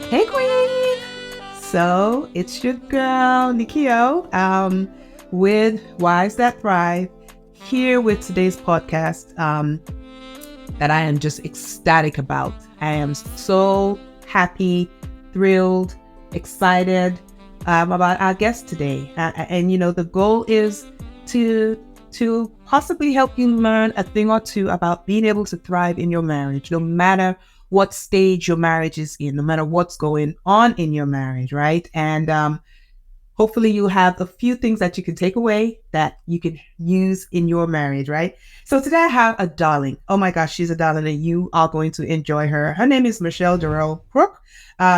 Hey, Queen! So, it's your girl, Nikio, with Wives That Thrive, here with today's podcast that I am just ecstatic about. I am so happy, thrilled, excited about our guest today. The goal is to possibly help you learn a thing or two about being able to thrive in your marriage, no matter what stage your marriage is in, no matter what's going on in your marriage, right? And hopefully you have a few things that you can take away that you can use in your marriage, right? So today I have a darling. Oh my gosh, she's a darling and you are going to enjoy her. Her name is Michelle Derrell-Crook.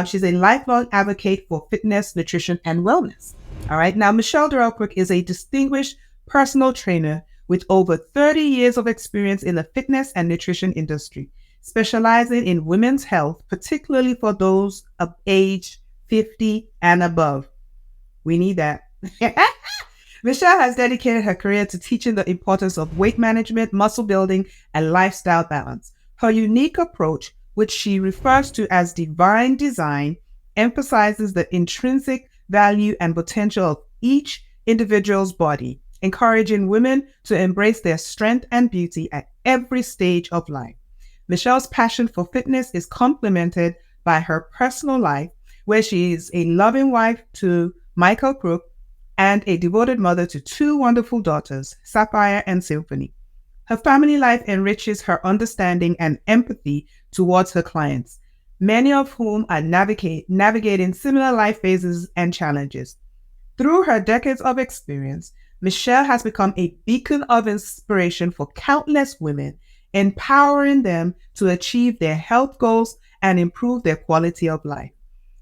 She's a lifelong advocate for fitness, nutrition, and wellness. All right. Now, Michelle Derrell-Crook is a distinguished personal trainer with over 30 years of experience in the fitness and nutrition industry, specializing in women's health, particularly for those of age 50 and above. We need that. Michelle has dedicated her career to teaching the importance of weight management, muscle building, and lifestyle balance. Her unique approach, which she refers to as divine design, emphasizes the intrinsic value and potential of each individual's body, encouraging women to embrace their strength and beauty at every stage of life. Michelle's passion for fitness is complemented by her personal life, where she is a loving wife to Michael Crook and a devoted mother to two wonderful daughters, Sapphire and Symphony. Her family life enriches her understanding and empathy towards her clients, many of whom are navigating similar life phases and challenges. Through her decades of experience, Michelle has become a beacon of inspiration for countless women, empowering them to achieve their health goals and improve their quality of life.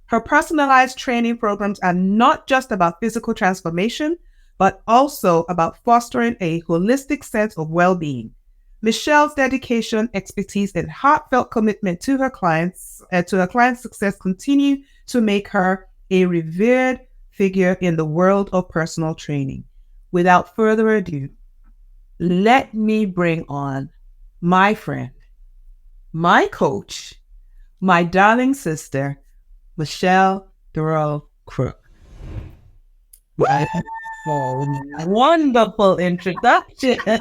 Her personalized training programs are not just about physical transformation, but also about fostering a holistic sense of well-being. Michelle's dedication, expertise, and heartfelt commitment to her clients' success continue to make her a revered figure in the world of personal training. Without further ado, let me bring on my friend, my coach, my darling sister, Michelle Derrell-Crook. Wonderful introduction. I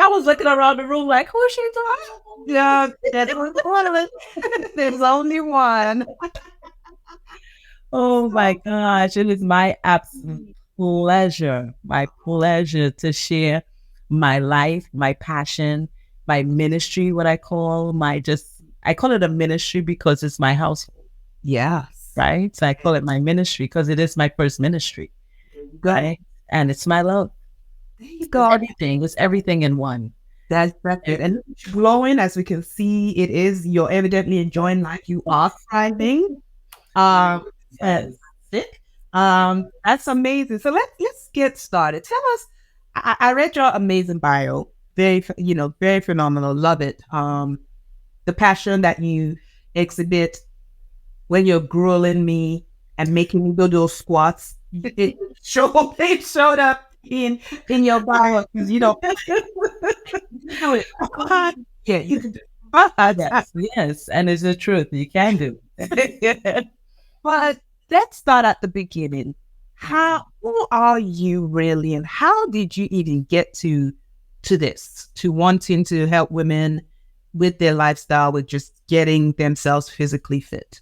was looking around the room like, who's she talking? Yeah, that was one of it. There's only one. Oh my gosh, it is my absolute my pleasure to share my life, my passion, my ministry, what I call it a ministry because it's my household, Yes. right? So I call it my ministry because it is my first ministry, right? And it's my love. There you go. It's everything in one. That's it. And glowing, as we can see, it is, you're evidently enjoying life. You are thriving. Yes. That's amazing. So let's get started. Tell us. I read your amazing bio. Very phenomenal. Love it. The passion that you exhibit when you're grueling me and making me do those squats. It showed up in your bio because yeah, you can do it. Yes, and it's the truth. You can do. But let's start at the beginning. Who are you really, and how did you even get to this, to wanting to help women with their lifestyle, with just getting themselves physically fit?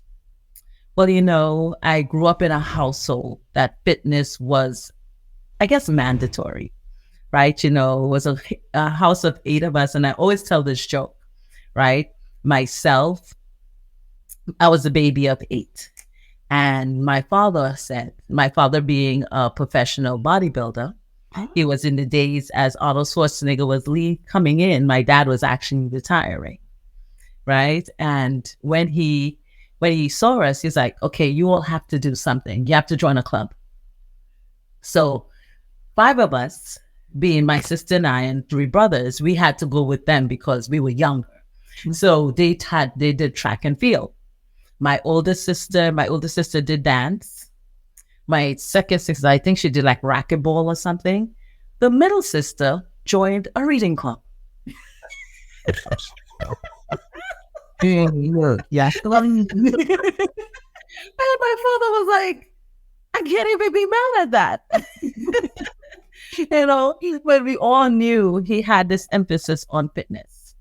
Well, I grew up in a household that fitness was, I guess, mandatory, right? It was a house of 8 of us. And I always tell this joke, right? Myself, I was a baby of 8. And my father being a professional bodybuilder, he was in the days as Arnold Schwarzenegger was coming in, my dad was actually retiring, right? And when he saw us, he's like, okay, you all have to do something. You have to join a club. So 5 of us, being my sister and I and 3 brothers, we had to go with them because we were younger. So they did track and field. My older sister did dance. My second sister, I think she did like racquetball or something. The middle sister joined a reading club. Yes. And my father was like, I can't even be mad at that. But we all knew he had this emphasis on fitness,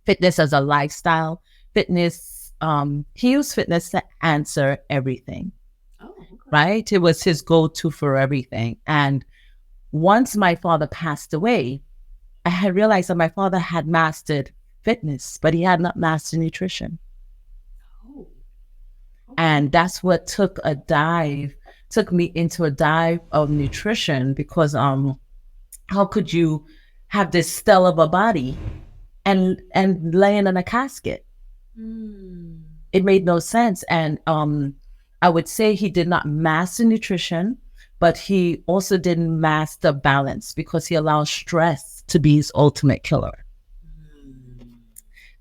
fitness as a lifestyle, fitness. He used fitness to answer everything, right? It was his go-to for everything. And once my father passed away, I had realized that my father had mastered fitness, but he had not mastered nutrition. And that's what took me into a dive of nutrition, because how could you have this stell of a body and laying in a casket? It made no sense. And I would say he did not master nutrition, but he also didn't master balance, because he allowed stress to be his ultimate killer.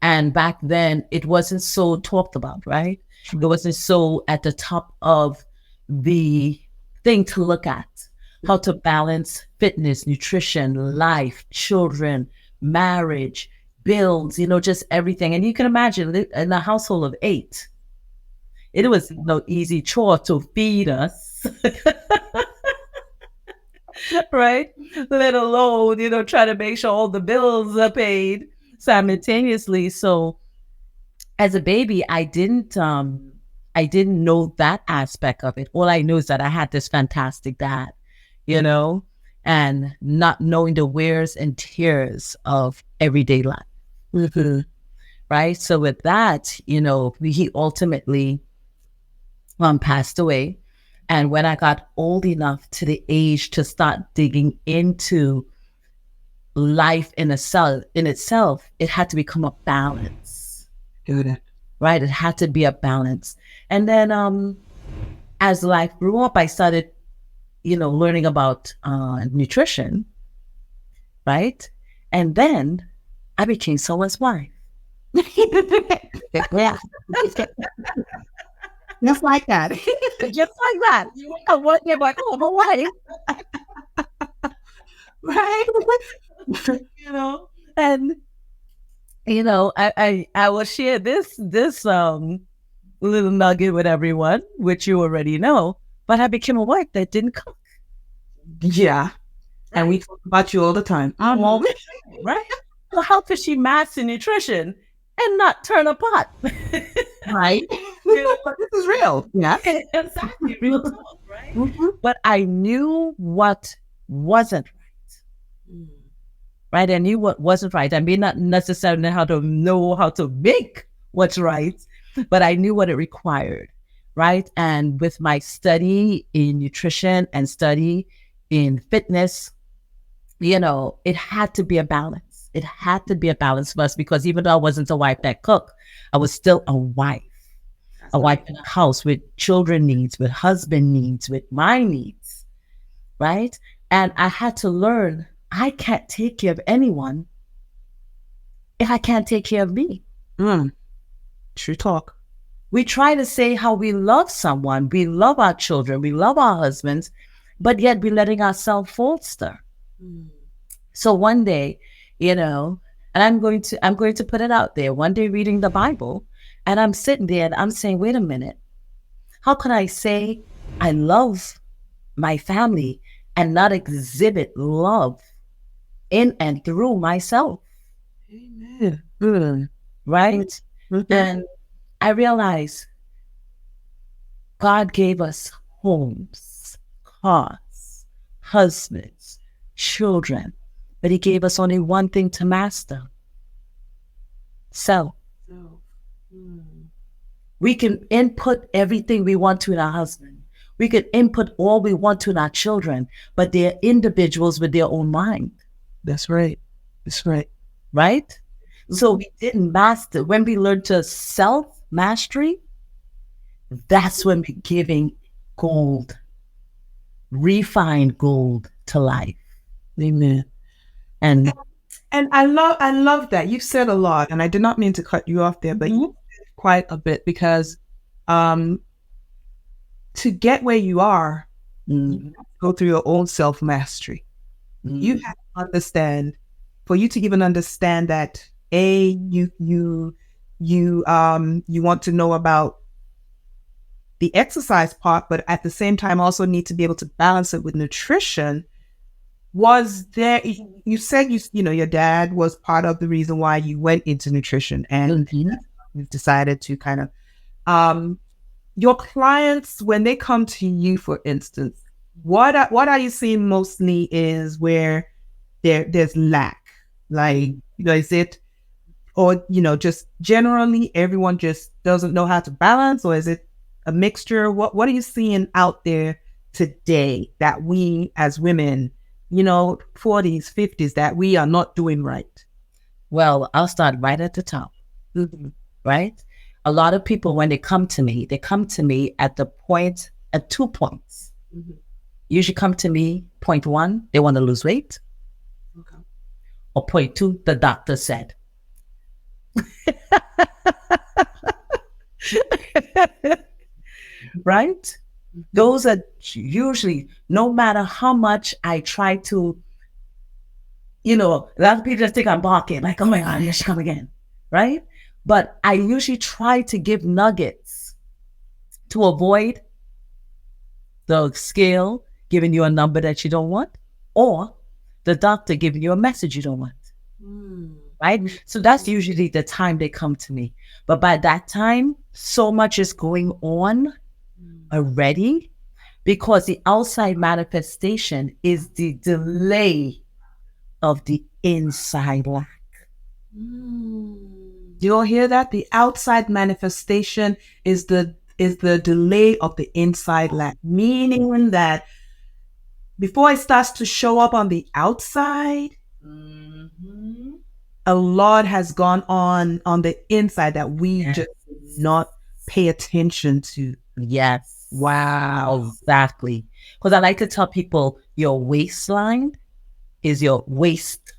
And back then, it wasn't so talked about, right? It wasn't so at the top of the thing to look at. How to balance fitness, nutrition, life, children, marriage, bills, just everything. And you can imagine, in a household of 8, it was no easy chore to feed us. Right? Let alone, try to make sure all the bills are paid simultaneously. So as a baby, I didn't know that aspect of it. All I knew is that I had this fantastic dad, and not knowing the wears and tears of everyday life. Right? So with that, he ultimately passed away. And when I got old enough to the age to start digging into life in itself, it had to become a balance. Right? It had to be a balance. And then as life grew up, I started, learning about nutrition. Right? And then I became someone's wife. Yeah. Just like that. Just like that. You wake up one day like, oh, my wife. Right? And I will share this little nugget with everyone, which you already know. But I became a wife that didn't cook. Yeah. And we talk about you all the time. Right? So how could she master nutrition and not turn a pot? Right. This is real. Yeah. Exactly. Real talk, right? But I knew what wasn't right. Right? I knew what wasn't right. I may not necessarily know how to make what's right, but I knew what it required. Right? And with my study in nutrition and study in fitness, it had to be a balance. It had to be a balance for us, because even though I wasn't a wife that cooked, I was still a wife. A wife in a house with children needs, with husband needs, with my needs, right? And I had to learn I can't take care of anyone if I can't take care of me. True talk. We try to say how we love someone, we love our children, we love our husbands, but yet we're letting ourselves falter. So one day, and I'm going to put it out there. One day reading the Bible, and I'm sitting there and I'm saying, wait a minute, how can I say I love my family and not exhibit love in and through myself? Amen. Right? And I realized God gave us homes, cars, husbands, children, but he gave us only one thing to master: self. We can input everything we want to in our husband. We can input all we want to in our children, but they're individuals with their own mind. That's right. That's right. Right? So we didn't master. When we learned to self-mastery, that's when we're giving gold, refined gold to life. Amen. And I love that. You've said a lot, and I did not mean to cut you off there, but you said quite a bit, because to get where you are, you have to go through your own self-mastery. You have to understand, for you to even understand that, you you want to know about the exercise part, but at the same time also need to be able to balance it with nutrition. Was there, you said your dad was part of the reason why you went into nutrition, and you've decided to kind of, your clients, when they come to you, for instance, what are you seeing mostly is where there's lack? Like, is it, or, just generally everyone just doesn't know how to balance, or is it a mixture? What are you seeing out there today that we as women, 40s, 50s, that we are not doing right? Well, I'll start right at the top, right? A lot of people, when they come to me at 2 points. Usually come to me, point one, they want to lose weight. Okay. Or point two, the doctor said. Right? Those are usually, no matter how much I try to, a lot of people just think I'm barking, like, oh my God, here she come again, right? But I usually try to give nuggets to avoid the scale giving you a number that you don't want, or the doctor giving you a message you don't want. Right? So that's usually the time they come to me. But by that time, so much is going on already, because the outside manifestation is the delay of the inside lack. You all hear that? The outside manifestation is the delay of the inside lack, meaning that before it starts to show up on the outside, a lot has gone on the inside that we just not pay attention to. Yes. Wow. Exactly. Because I like to tell people your waistline is your waist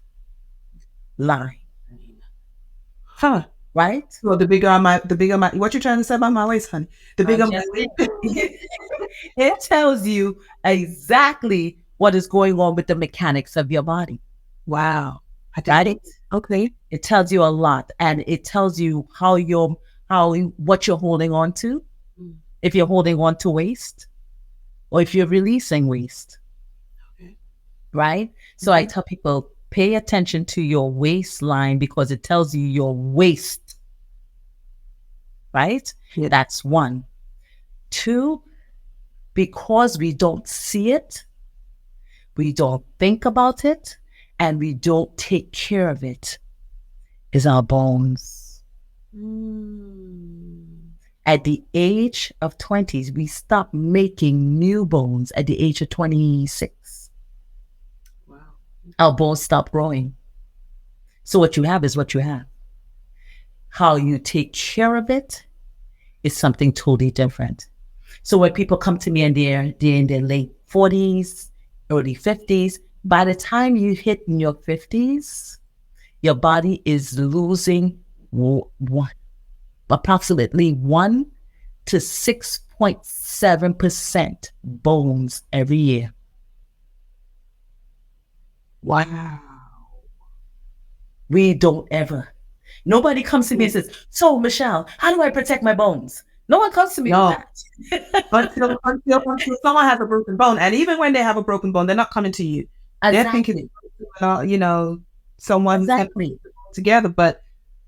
line. Huh. Right? Well, the bigger my, what you trying to say about my waist, honey? The bigger my waist. It tells you exactly what is going on with the mechanics of your body. Wow. Got it? Okay. It tells you a lot, and it tells you what you're holding on to. If you're holding on to waste, or if you're releasing waste. Okay. Right? So I tell people, pay attention to your waistline, because it tells you your waist. Right? Yeah. That's one. Two, because we don't see it, we don't think about it, and we don't take care of it, is our bones. At the age of 20s, we stop making new bones at the age of 26. Wow. Our bones stop growing. So what you have is what you have. How you take care of it is something totally different. So when people come to me and they're in their late 40s, early 50s, by the time you hit in your 50s, your body is losing approximately 1 to 6.7% bones every year. Wow. We don't ever. Nobody comes to me and says, so Michelle, how do I protect my bones? No one comes to me with that. until someone has a broken bone. And even when they have a broken bone, they're not coming to you. Exactly. They're thinking, someone together. But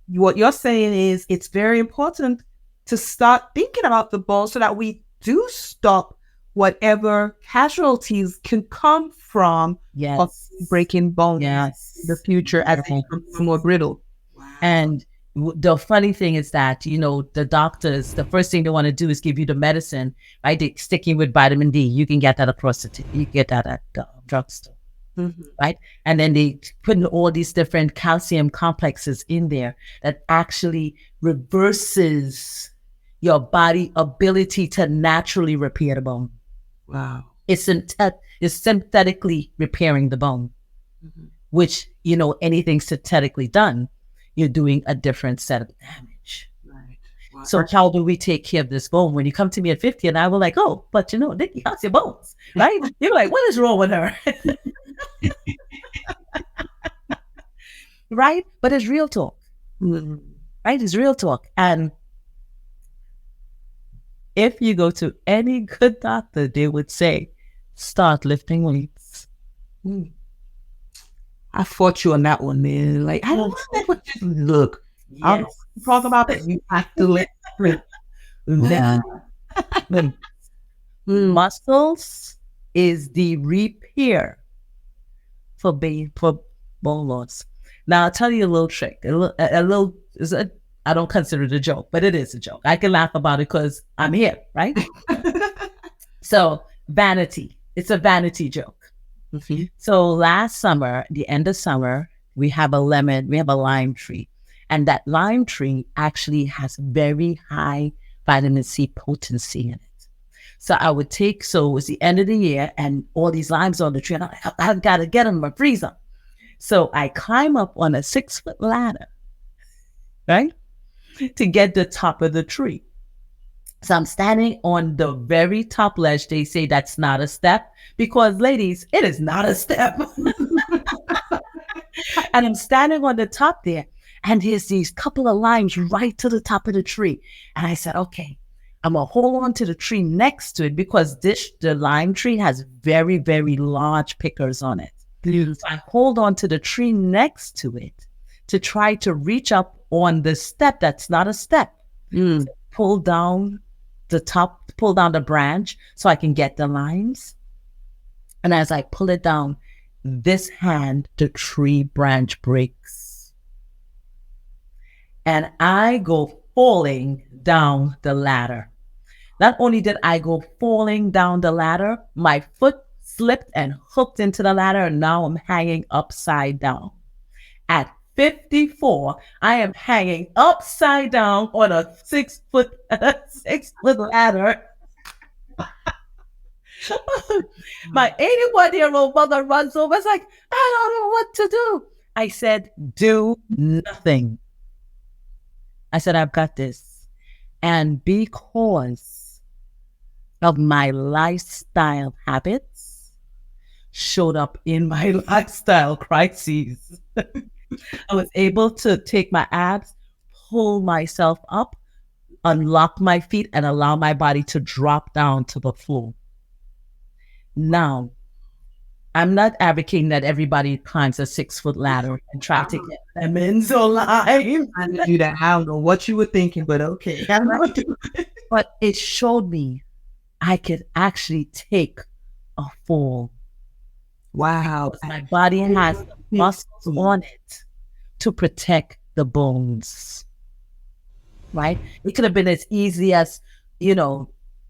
what you're saying is it's very important to start thinking about the bone so that we do stop whatever casualties can come from breaking bones in the future as they become more brittle. Wow. And the funny thing is that, the doctors, the first thing they want to do is give you the medicine, right? They stick you with vitamin D. You can get that you get that at the drugstore, right? And then they put in all these different calcium complexes in there that actually reverses your body ability to naturally repair the bone. Wow. It's synthetically repairing the bone, which, anything synthetically done, you're doing a different set of damage. Right. Wow. So how do we take care of this bone? When you come to me at 50 and I was like, oh, but Nikki, how's your bones? Right? You're like, what is wrong with her? Right? But it's real talk. right? It's real talk. And if you go to any good doctor, they would say, start lifting weights. Mm. I fought you on that one, man. Like, I don't know what you look. I don't Yes. talk about, but you have to lift. Lift. Muscles is the repair for bone loss. Now I'll tell you a little trick. I don't consider it a joke, but it is a joke. I can laugh about it because I'm here, right? So vanity. It's a vanity joke. Mm-hmm. So last summer, the end of summer, we have a lime tree. And that lime tree actually has very high vitamin C potency in it. So I would so it was the end of the year and all these limes on the tree. And I've got to get them or freeze them. So I climb up on a 6-foot ladder, right? To get the top of the tree. So I'm standing on the very top ledge. They say that's not a step because, ladies, it is not a step. And I'm standing on the top there, and there's these couple of limes right to the top of the tree. And I said, okay, I'm going to hold on to the tree next to it because the lime tree has very, very large pickers on it. So I hold on to the tree next to it to try to reach up on the step that's not a step. Pull down the branch so I can get the limes. And as I pull it down, the tree branch breaks. And I go falling down the ladder. Not only did I go falling down the ladder, my foot slipped and hooked into the ladder, and now I'm hanging upside down. At 54, I am hanging upside down on a 6-foot ladder. My 81-year-old mother runs over. It's like, I don't know what to do. I said, do nothing. I said, I've got this. And because of my lifestyle habits showed up in my lifestyle crises, I was able to take my abs, pull myself up, unlock my feet, and allow my body to drop down to the floor. Now, I'm not advocating that everybody climbs a 6-foot ladder and try to get them in so live. I didn't do that. I don't know what you were thinking, but okay. But it showed me I could actually take a fall. Wow. My body has muscles on it to protect the bones. Right? It could have been as easy as,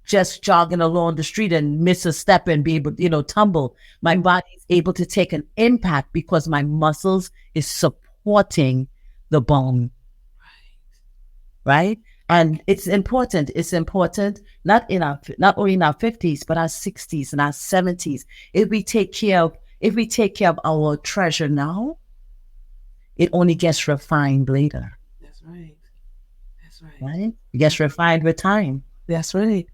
just jogging along the street and miss a step and be able, tumble. My body is able to take an impact because my muscles is supporting the bone. Right? And it's important. It's important not only in our 50s, but our 60s and our 70s. If we take care of our treasure now, it only gets refined later. That's right. Right? It gets refined with time. That's right.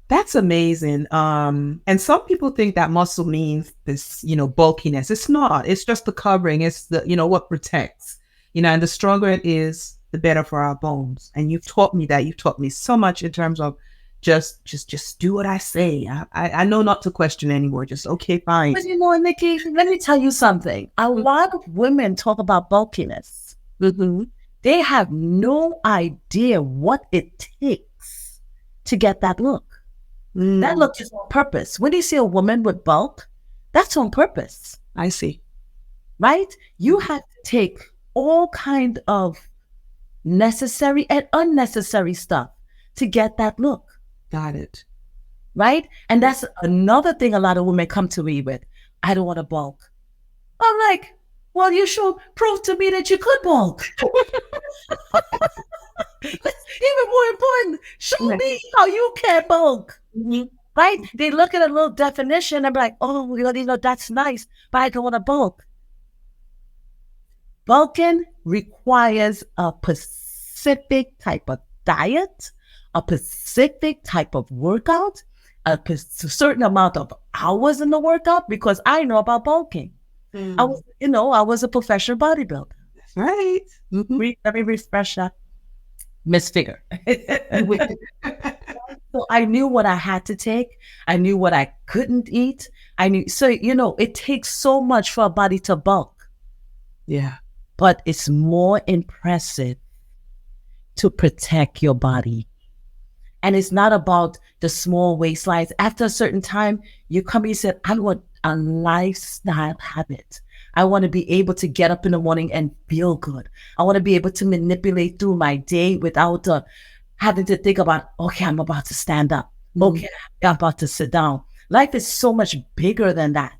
That's amazing. And some people think that muscle means this, bulkiness. It's not. It's just the covering. It's the, what protects. And the stronger it is, the better for our bones. And you've taught me that. You've taught me so much in terms of just do what I say. I know not to question anymore. Just okay, fine. But Nikki, let me tell you something. A lot of women talk about bulkiness. Mm-hmm. They have no idea what it takes to get that look. That look is on purpose. When you see a woman with bulk, that's on purpose. I see. Right? You have to take all kind of necessary and unnecessary stuff to get that look. Got it. Right? And that's another thing a lot of women come to me with. I don't want to bulk. I'm like, well, you should prove to me that you could bulk. Even more important, show me how you can bulk. Mm-hmm. Right? They look at a little definition and be like, oh, that's nice, but I don't want to bulk. Bulking requires a specific type of diet, a specific type of workout, a certain amount of hours in the workout, because I know about bulking. I was a professional bodybuilder. That's right. Mm-hmm. Let me refresh that. misfigure. So I knew what I had to take. I knew what I couldn't eat. I knew, so, it takes so much for a body to bulk, Yeah. but it's more impressive to protect your body. And it's not about the small waistlines. After a certain time, you come and you said, I want a lifestyle habit. I want to be able to get up in the morning and feel good. I want to be able to manipulate through my day without having to think about, okay, I'm about to stand up. Okay, I'm about to sit down. Life is so much bigger than that,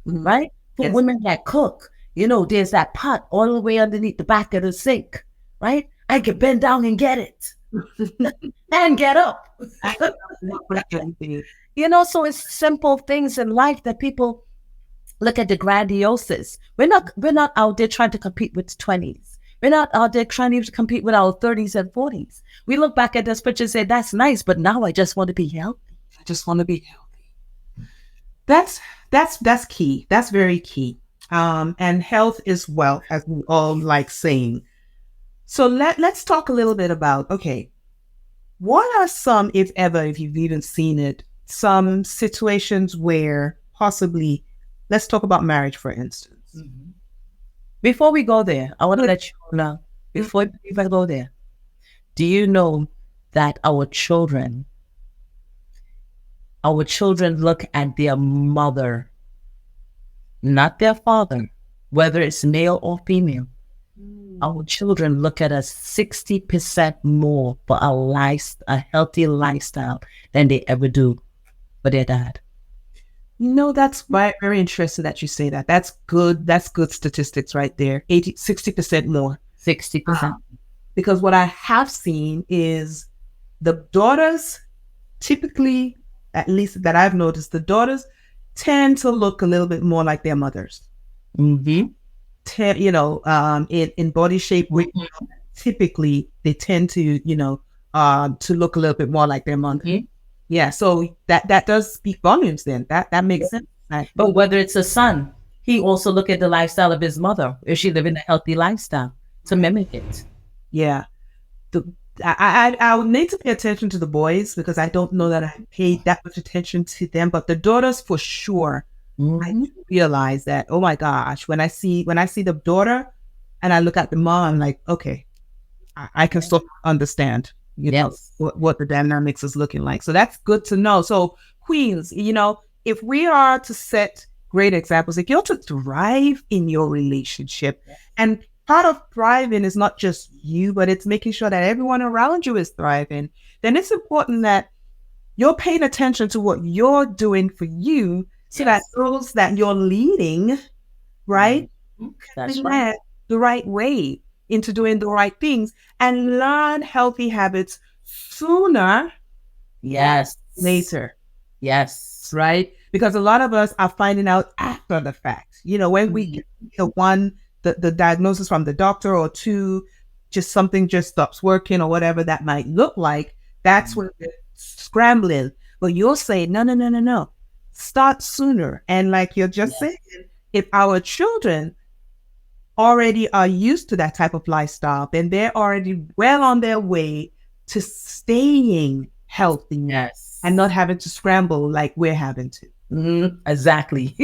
right? For Yes. women that cook, there's that pot all the way underneath the back of the sink, right? I can bend down and get it and get up. So it's simple things in life that people look at the grandioses. We're not out there trying to compete with 20s. We're not out there trying to compete with our 30s and 40s. We look back at this picture and say, that's nice, but now I just want to be healthy. I just want to be healthy. That's key. That's very key. And health is wealth, as we all like saying. So let's talk a little bit about, okay, what are some, if ever, if you've even seen it, some situations where possibly, let's talk about marriage, for instance. Before we go there, I want to let you know, before I go there, do you know that our children look at their mother, not their father, whether it's male or female? Our children look at us 60% more for a healthy lifestyle than they ever do for their dad. That's very interesting that you say that. That's good. That's good statistics right there. 60% more. 60%. Because what I have seen is the daughters, typically, at least that I've noticed, the daughters tend to look a little bit more like their mothers. In body shape, typically they tend to, to look a little bit more like their mother. Yeah, so that does speak volumes then. That makes sense. But whether it's a son, he also look at the lifestyle of his mother. Is she living a healthy lifestyle to mimic it? Yeah. I would need to pay attention to the boys because I don't know that I paid that much attention to them, but the daughters for sure. I realize that, oh my gosh, when I see the daughter and I look at the mom, I'm like, okay, I can still understand, what the dynamics is looking like. So that's good to know. So queens, if we are to set great examples, if you're to thrive in your relationship, and part of thriving is not just you, but it's making sure that everyone around you is thriving, then it's important that you're paying attention to what you're doing for you so that those that you're leading, right, That's can right. lead the right way into doing the right things and learn healthy habits sooner later. Yes. Right? Because a lot of us are finding out after the fact. When we get the diagnosis from the doctor, or two, just something just stops working or whatever that might look like, that's when we're scrambling. But you'll say, no. Start sooner. And like you're just saying, if our children already are used to that type of lifestyle, then they're already well on their way to staying healthy and not having to scramble like we're having to. Exactly.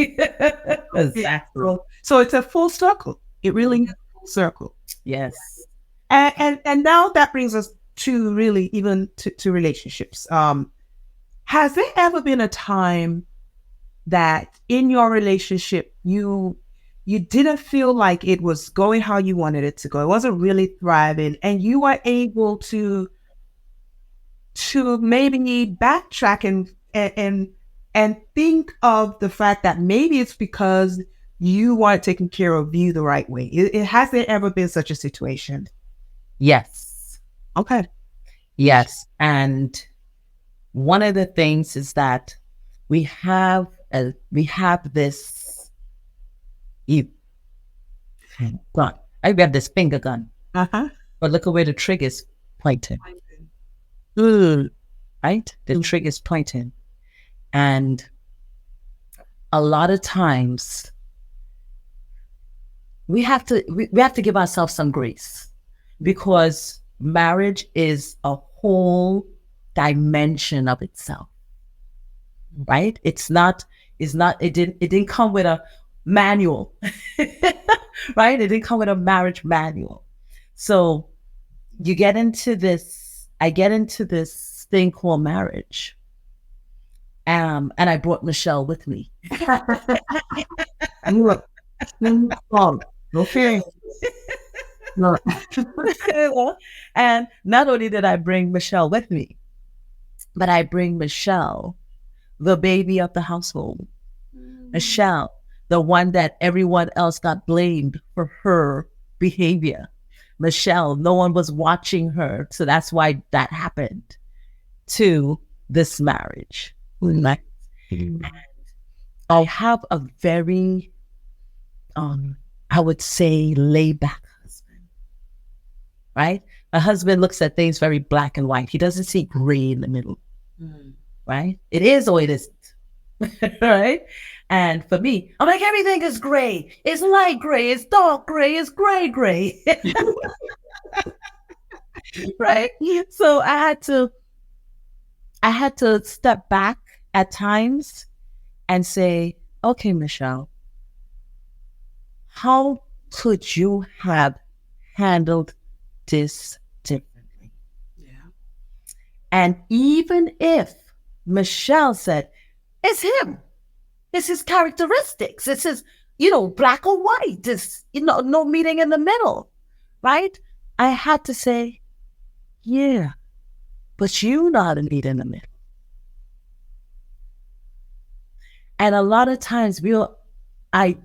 Exactly. So it's a full circle. It really is a full circle. Yes. And now that brings us to really even to relationships. Has there ever been a time that in your relationship you didn't feel like it was going how you wanted it to go? It wasn't really thriving, and you were able to maybe backtrack and think of the fact that maybe it's because you weren't taking care of you the right way. Has there ever been such a situation? Yes. Okay. Yes. And one of the things is that we have this gun. We have this finger gun. But look at where the trigger's pointing. Right? The trigger's pointing. And a lot of times we have to give ourselves some grace, because marriage is a whole dimension of itself, right? It didn't come with a manual, right? It didn't come with a marriage manual. So I get into this thing called marriage. And I brought Michelle with me. And look, okay. No. And not only did I bring Michelle with me, but I bring Michelle, the baby of the household. Michelle, the one that everyone else got blamed for her behavior. Michelle, no one was watching her. So that's why that happened to this marriage. Right? I have a very, I would say, laid back husband, right? A husband looks at things very black and white. He doesn't see gray in the middle, right? It is or it isn't, right? And for me, I'm like, everything is gray. It's light gray. It's dark gray. It's gray. Right? So I had to step back at times and say, okay, Michelle, how could you have handled this differently? Yeah. And even if Michelle said, it's him, it's his characteristics, it's his, black or white, it's, no meeting in the middle, right? I had to say, yeah, but you know how to meet in the middle. And a lot of times I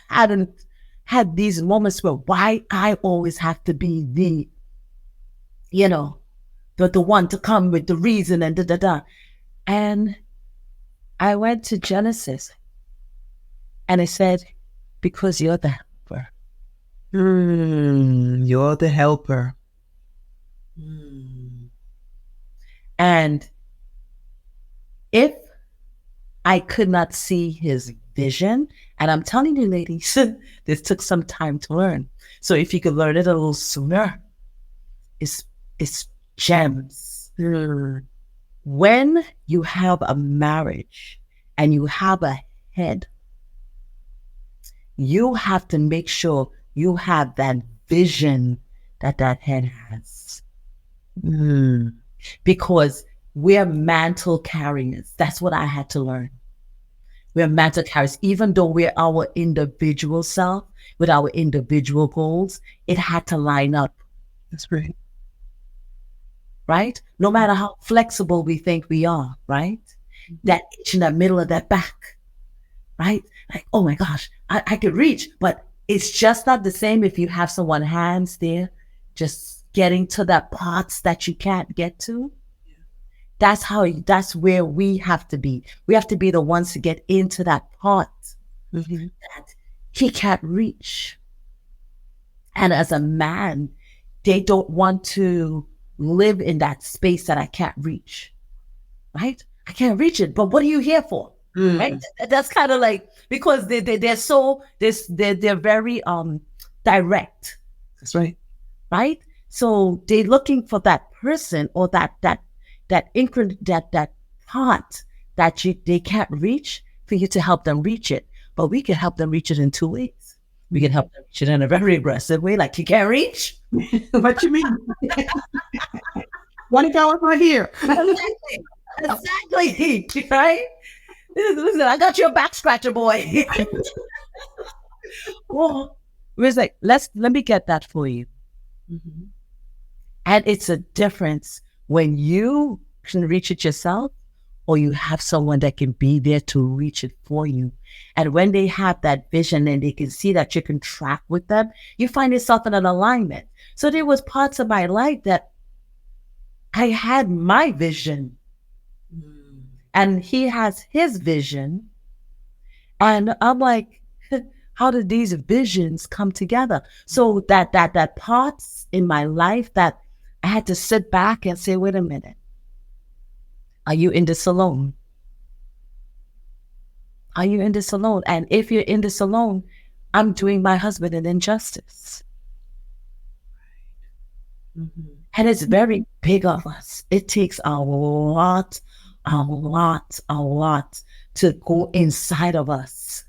hadn't had these moments where why I always have to be the one to come with the reason and da. And I went to Genesis and I said, because you're the helper. You're the helper. And if I could not see his vision, and I'm telling you, ladies, this took some time to learn. So if you could learn it a little sooner, it's gems. When you have a marriage and you have a head, you have to make sure you have that vision that head has. Because we're mantle carriers. That's what I had to learn. We're mantle carriers. Even though we're our individual self with our individual goals, it had to line up. That's right. Right? No matter how flexible we think we are, right? That itch in the middle of that back, right? Like, oh my gosh, I could reach, but it's just not the same if you have someone hands there, just getting to that parts that you can't get to. That's where we have to be. We have to be the ones to get into that part that he can't reach. And as a man, they don't want to live in that space that I can't reach, right? I can't reach it, but what are you here for? Right? That's kind of like, because they're very direct. That's right. Right? So they're looking for that person or that part that they can't reach for you to help them reach it. But we can help them reach it in two ways. We can help them reach it in a very aggressive way, like you can't reach. What you mean? $20 right here. Exactly. Right? Listen, I got your back scratcher, boy. Well, it's like, let me get that for you. And it's a difference when you can reach it yourself or you have someone that can be there to reach it for you. And when they have that vision and they can see that you can track with them, you find yourself in an alignment. So there was parts of my life that I had my vision and he has his vision. And I'm like, how did these visions come together? So that parts in my life that I had to sit back and say, wait a minute. Are you in this alone? Are you in this alone? And if you're in this alone, I'm doing my husband an injustice. And it's very big of us. It takes a lot to go inside of us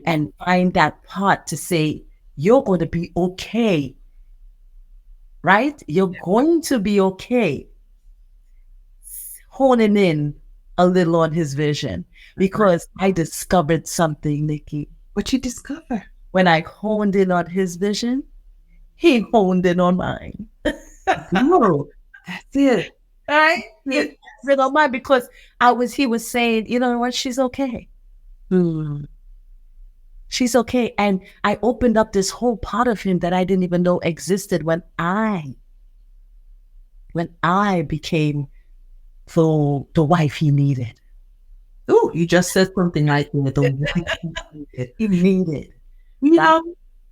and find that part to say, you're going to be okay, right? You're going to be okay. Honing in a little on his vision, because I discovered something, Nikki. What you discover? When I honed in on his vision, he honed in on mine. No, that's it. Right? He honed on mine because he was saying, you know what, she's okay. She's okay. And I opened up this whole part of him that I didn't even know existed when I became the wife he needed. Oh, you just said something like that. The wife he needed. You know,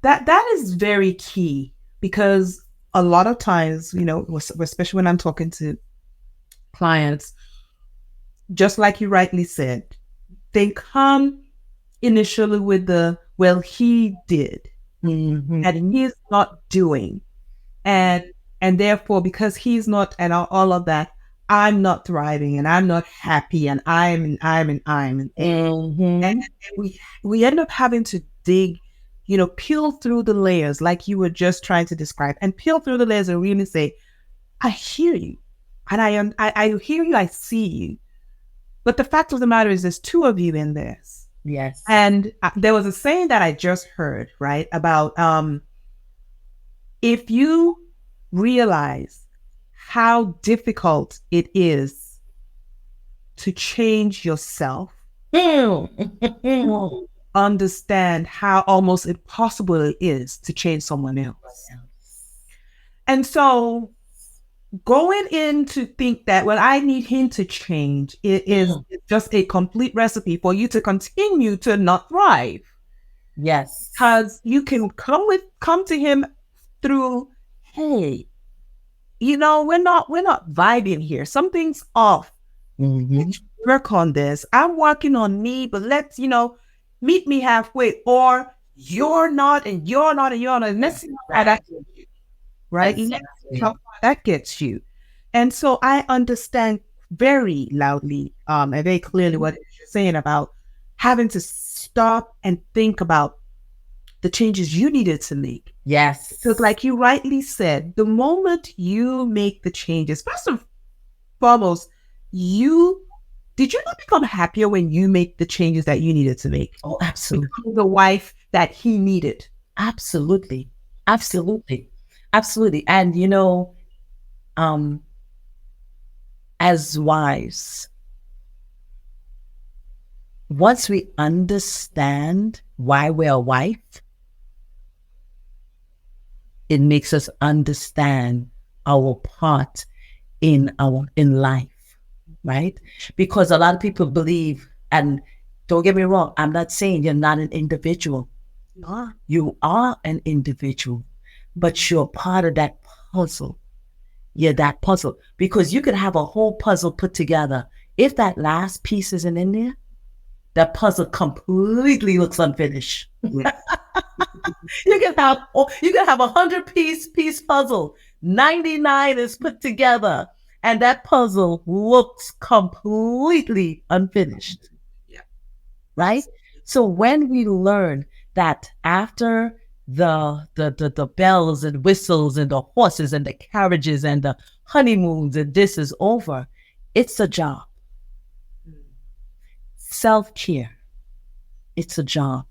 that is very key, because a lot of times, you know, especially when I'm talking to clients, just like you rightly said, they come initially with the, well, he did, and he's not doing. And therefore, because he's not, and all of that, I'm not thriving, and I'm not happy, and and we end up having to dig, you know, peel through the layers, like you were just trying to describe, and peel through the layers and really say, I hear you, and I hear you, I see you. But the fact of the matter is, there's two of you in this. Yes. And there was a saying that I just heard, right, about if you realize how difficult it is to change yourself, understand how almost impossible it is to change someone else. And so going in to think that, well, I need him to change, it is just a complete recipe for you to continue to not thrive. Yes. Because you can come to him through, hey, you know, we're not vibing here. Something's off. Let's work on this. I'm working on me, but let's, you know, meet me halfway. Or you're not, and you're not, and you're not. And let's see how that gets you. Right? Exactly. How that gets you. And so I understand very loudly and very clearly what you're saying about having to stop and think about the changes you needed to make. Yes. Because like you rightly said, the moment you make the changes, first and foremost, did you not become happier when you make the changes that you needed to make? Oh, absolutely. Become the wife that he needed. Absolutely. Absolutely. Absolutely. And you know, as wives, once we understand why we're a wife, it makes us understand our part in life, right? Because a lot of people believe, and don't get me wrong, I'm not saying you're not an individual. You are an individual, but you're part of that puzzle. You're that puzzle, because you could have a whole puzzle put together. If that last piece isn't in there, that puzzle completely looks unfinished. You can have 100-piece puzzle. 99 is put together, and that puzzle looks completely unfinished. Yeah. Right? So when we learn that after the bells and whistles and the horses and the carriages and the honeymoons and this is over, it's a job. Self-care. It's a job.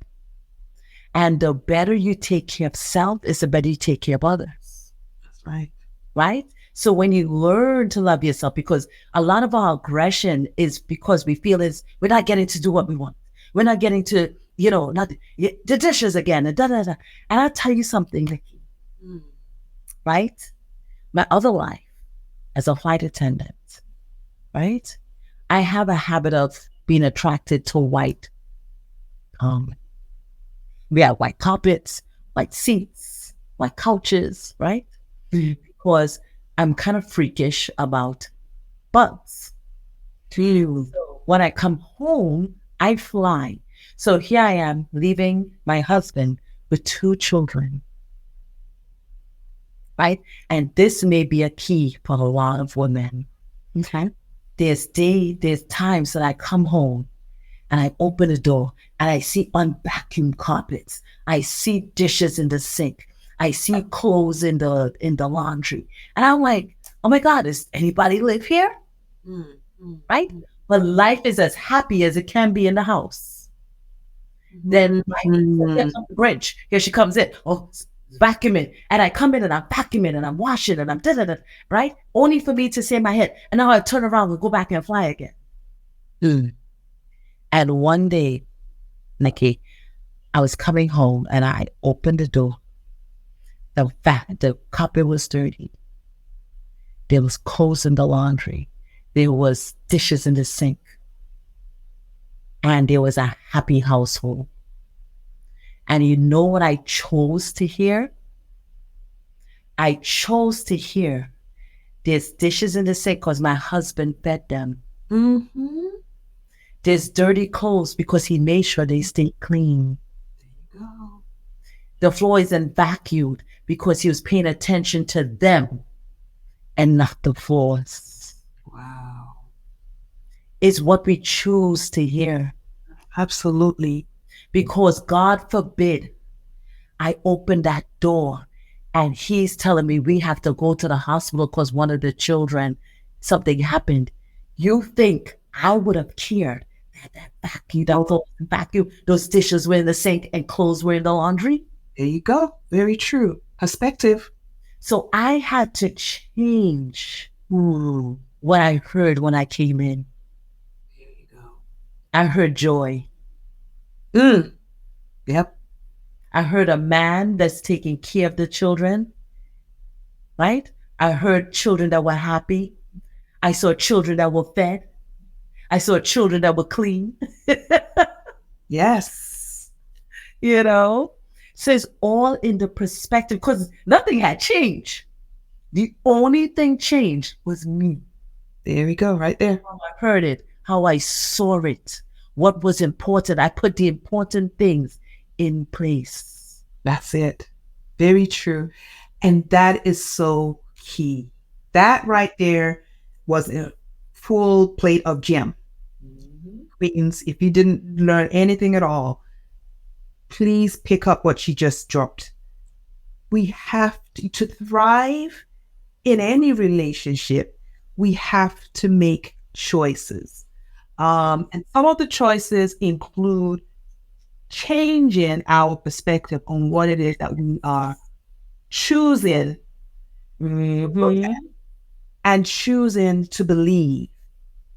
And the better you take care of self is the better you take care of others. That's right. Right? So when you learn to love yourself, because a lot of our aggression is because we feel we're not getting to do what we want. We're not getting to, you know, not the dishes again, and da-da-da. And I'll tell you something, Nikki. Right? My other life as a flight attendant, right? I have a habit of being attracted to white. We have white carpets, white seats, white couches, right? Because I'm kind of freakish about bugs. So when I come home, I fly. So here I am leaving my husband with 2 children. right? And this may be a key for a lot of women. Okay. There's times that I come home and I open the door and I see unvacuumed carpets. I see dishes in the sink. I see clothes in the laundry. And I'm like, oh my God, does anybody live here? Right? But life is as happy as it can be in the house. Then Mm. the Grinch, here she comes in. Oh, vacuuming. And I come in and I'm vacuuming and I'm washing and I'm da-da-da, right? Only for me to say in my head. And now I turn around and go back and fly again. And one day, Nikki, I was coming home and I opened the door. The carpet was dirty. There was clothes in the laundry. There was dishes in the sink. And there was a happy household. And you know what I chose to hear? I chose to hear there's dishes in the sink because my husband fed them. There's dirty clothes because he made sure they stay clean. There you go. The floor isn't vacuumed because he was paying attention to them and not the floors. Wow. It's what we choose to hear. Absolutely. Because God forbid I open that door and he's telling me we have to go to the hospital because one of the children, something happened. You think I would have cared that vacuum, those dishes were in the sink and clothes were in the laundry? There you go. Very true. Perspective. So I had to change what I heard when I came in. There you go. I heard joy. Yep. I heard a man that's taking care of the children, right? I heard children that were happy. I saw children that were fed. I saw children that were clean. Yes. You know? So it's all in the perspective because nothing had changed. The only thing changed was me. There we go, right there. How I heard it, how I saw it, what was important. I put the important things in place. That's it. Very true. And that is so key. That right there was a full plate of gem. Queens, if you didn't learn anything at all, please pick up what she just dropped. We have to thrive in any relationship. We have to make choices. And some of the choices include changing our perspective on what it is that we are choosing and choosing to believe.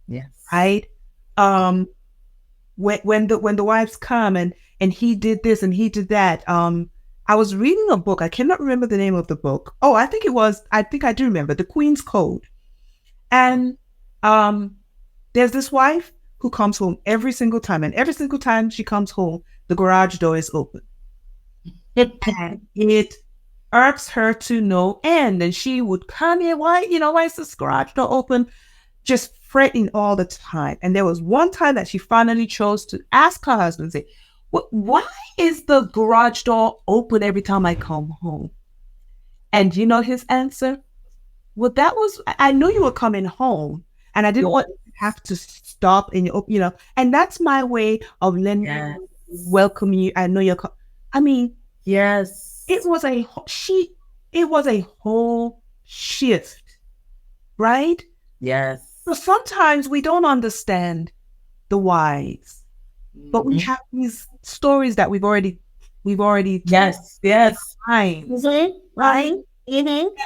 Yes. Right? When the wives come and he did this and he did that. I was reading a book. I cannot remember the name of the book. Oh, I think I do remember, The Queen's Code. And there's this wife who comes home every single time. And every single time she comes home, the garage door is open. And it irks her to no end. And she would come in, why is this garage door open? Just fretting all the time. And there was one time that she finally chose to ask her husband, say, why is the garage door open every time I come home? And you know his answer? Well, I knew you were coming home and I didn't want to have to stop and, and that's my way of letting you welcome you. I know yes, it was a whole shift, right? Yes. So sometimes we don't understand the whys, but we have these stories that we've already yes right?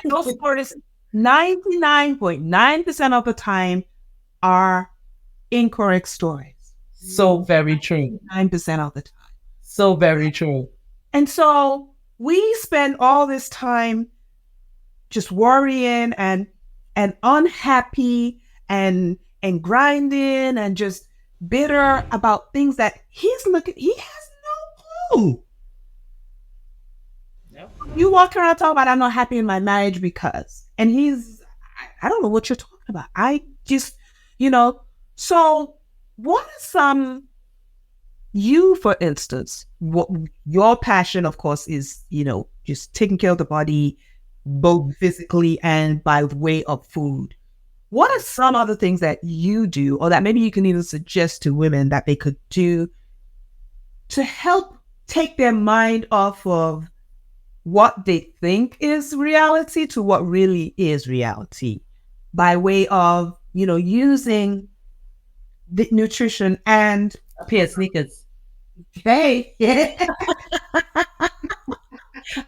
Those stories 99.9% of the time are incorrect stories. So very true. 9% of the time. So very true. And so we spend all this time just worrying and unhappy and grinding and just bitter about things that he has no clue. Yep. You walk around talking about I'm not happy in my marriage because, and I don't know what you're talking about. I just, so what are some, you, for instance, what your passion, of course, is, just taking care of the body, both physically and by way of food. What are some other things that you do, or that maybe you can even suggest to women that they could do to help take their mind off of what they think is reality to what really is reality by way of, using the nutrition and A pair of sneakers. hey,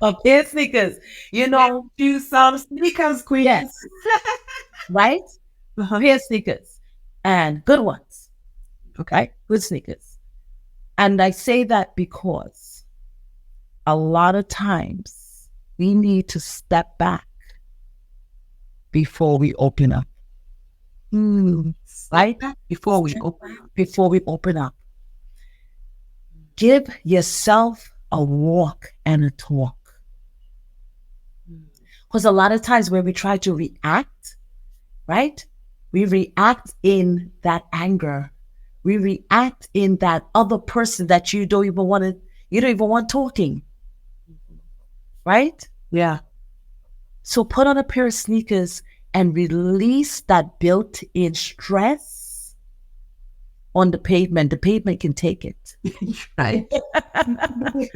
A pair of sneakers. do some sneakers, queen. Yes. Right? Uh-huh. A pair of sneakers. And good ones. Okay. Good sneakers. And I say that because a lot of times we need to step back before we open up. Right? Before we open. Before we open up. Give yourself a walk and a talk. Because a lot of times when we try to react, right? We react in that anger. We react in that other person that you don't even want talking. Right? Yeah. So put on a pair of sneakers and release that built-in stress on the pavement. The pavement can take it. Right.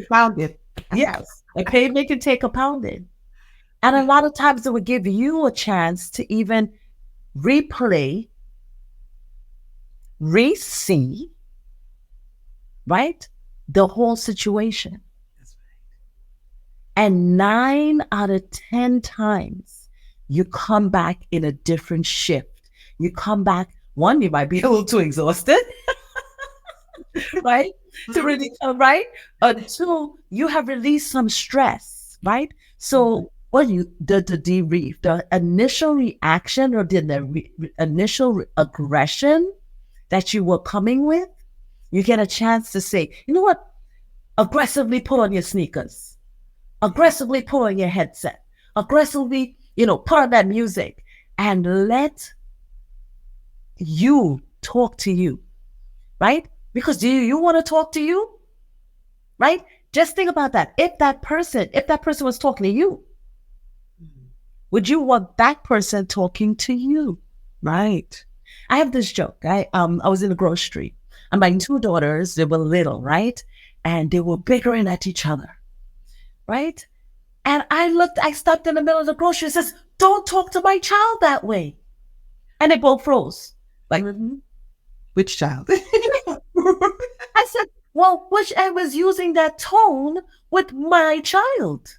Found it. Yes. The pavement can take a pounding. And a lot of times it would give you a chance to even replay, re-see, right? The whole situation. That's right. And 9 out of 10 times, you come back in a different shift. You come back, one, you might be a little too exhausted, right? To really, right? Two, you have released some stress, right? So the debrief, the initial reaction or the initial aggression that you were coming with, you get a chance to say, you know what? Aggressively put on your sneakers. Aggressively put on your headset. Aggressively, put on that music and let you talk to you, right? Because do you want to talk to you? Right? Just think about that. If that person was talking to you, would you want that person talking to you? Right. I have this joke. I was in the grocery and my 2 daughters, they were little, right? And they were bickering at each other, right? And I stopped in the middle of the grocery and says, don't talk to my child that way. And they both froze. Like, Which child? I said, well, whichever's using that tone with my child.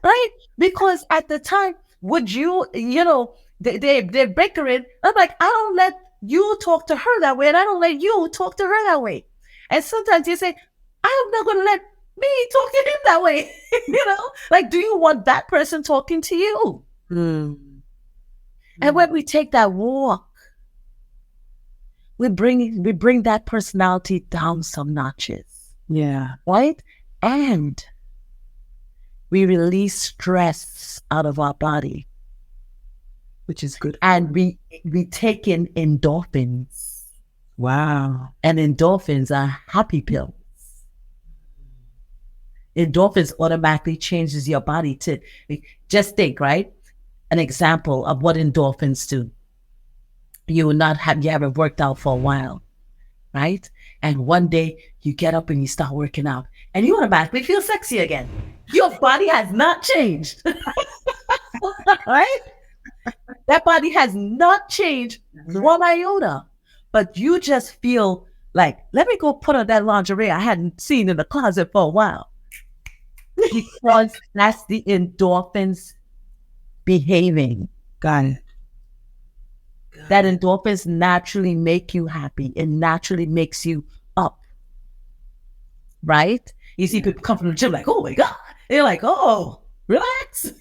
Right? Because at the time, would you, they're bickering. I'm like, I don't let you talk to her that way, and I don't let you talk to her that way. And sometimes you say, I'm not going to let me talk to him that way. Like, do you want that person talking to you? And when we take that walk, we bring that personality down some notches. Yeah. Right? And we release stress out of our body. Which is good. And we take in endorphins. Wow. And endorphins are happy pills. Endorphins automatically changes your body to, just think, right? An example of what endorphins do. You haven't worked out for a while, right? And one day you get up and you start working out and you automatically feel sexy again. Your body has not changed, right? That body has not changed one iota, but you just feel like, let me go put on that lingerie I hadn't seen in the closet for a while. Because that's the endorphins behaving. Got it. That endorphins naturally make you happy. It naturally makes you up. Right? You see people come from the gym like, oh my God. They're like, oh, relax.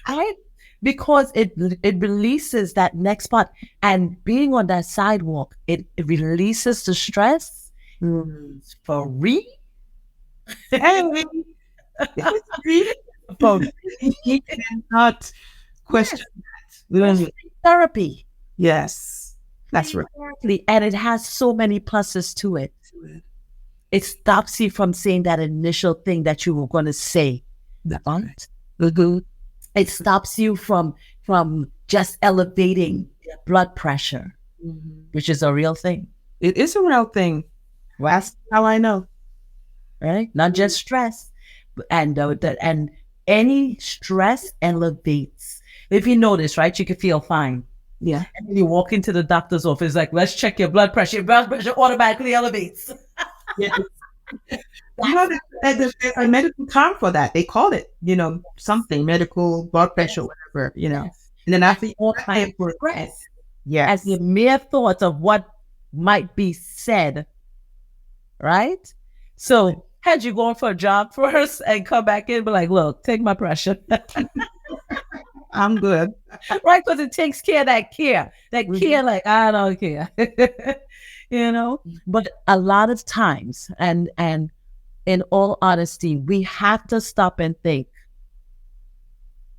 Right? Because it releases that next part. And being on that sidewalk, it releases the stress for real. He cannot question that. Therapy. Yes, that's right. Exactly. And it has so many pluses to it. It stops you from saying that initial thing that you were going to say Right? Mhm. It stops you from just elevating blood pressure, which is a real thing, It is a real thing. right? That's how I know. Right? Not just stress, and any stress elevates. If you notice, right, you can feel fine. Yeah. And then you walk into the doctor's office, like, let's check your blood pressure. Your blood pressure automatically elevates. Yeah. You know, there's a medical term for that. They call it, something medical blood pressure, whatever, Yes. And then after All that, kinds of it- stress. yes, As the mere thought of what might be said, right? So had you gone for a job first and come back in, be like, look, take my pressure. I'm good. Right? Because it takes care of that care. That Mhm. care, like, I don't care. But a lot of times, and in all honesty, we have to stop and think,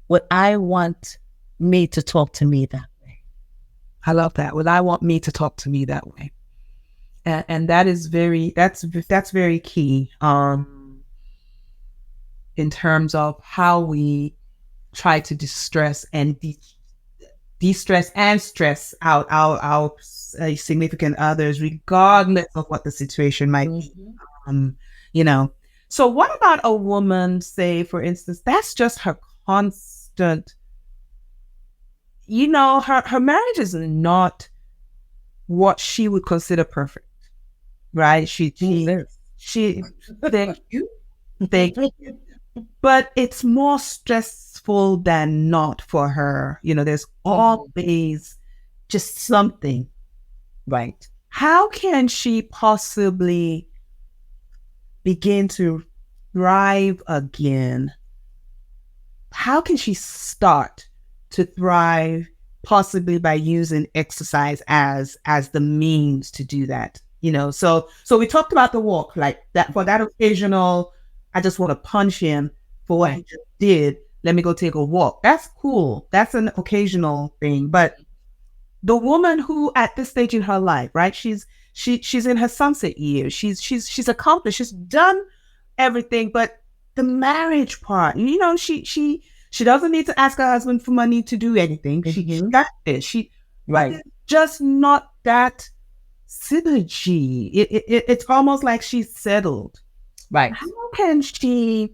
would I want me to talk to me that way? I love that. Well, I want me to talk to me that way. And that is that's very key in terms of how we try to distress and de-stress and stress out our significant others, regardless of what the situation might be. Um, you know. So what about a woman, say, for instance, that's just her constant, her marriage is not what she would consider perfect, right? She thank you. Thank you. But it's more stressful than not for her. There's always just something. Right. How can she possibly begin to thrive again? How can she start to thrive, possibly by using exercise as the means to do that? So we talked about the walk, like that, for that occasional, I just want to punch him for what he just did. Let me go take a walk. That's cool. That's an occasional thing. But the woman who at this stage in her life, right? She's in her sunset years. She's accomplished. She's done everything, but the marriage part, she doesn't need to ask her husband for money to do anything. She got this. Right. Just not that synergy. It's almost like she's settled. Right. How can she,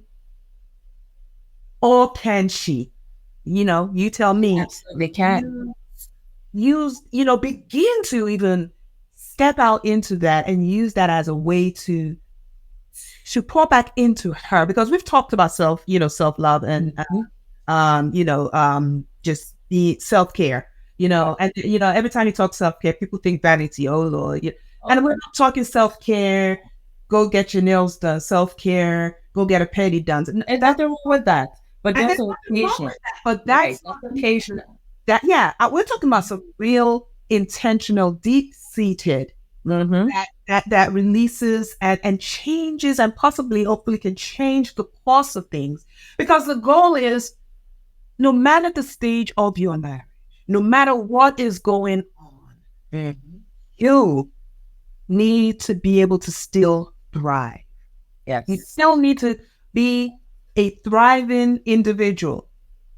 or can she? You tell me. Absolutely can. Begin to even step out into that and use that as a way to pour back into her, because we've talked about self-love and just the self-care, and every time you talk self-care, people think vanity. Oh Lord. And we're not talking self-care, go get your nails done, self-care, go get a pedi done. And nothing wrong with that. But that's an occasion. But that's occasion. We're talking about some real intentional, deep-seated that releases and changes, and possibly, hopefully, can change the course of things. Because the goal is, no matter the stage of your marriage, no matter what is going on, you need to be able to still thrive. Yes. You still need to be a thriving individual,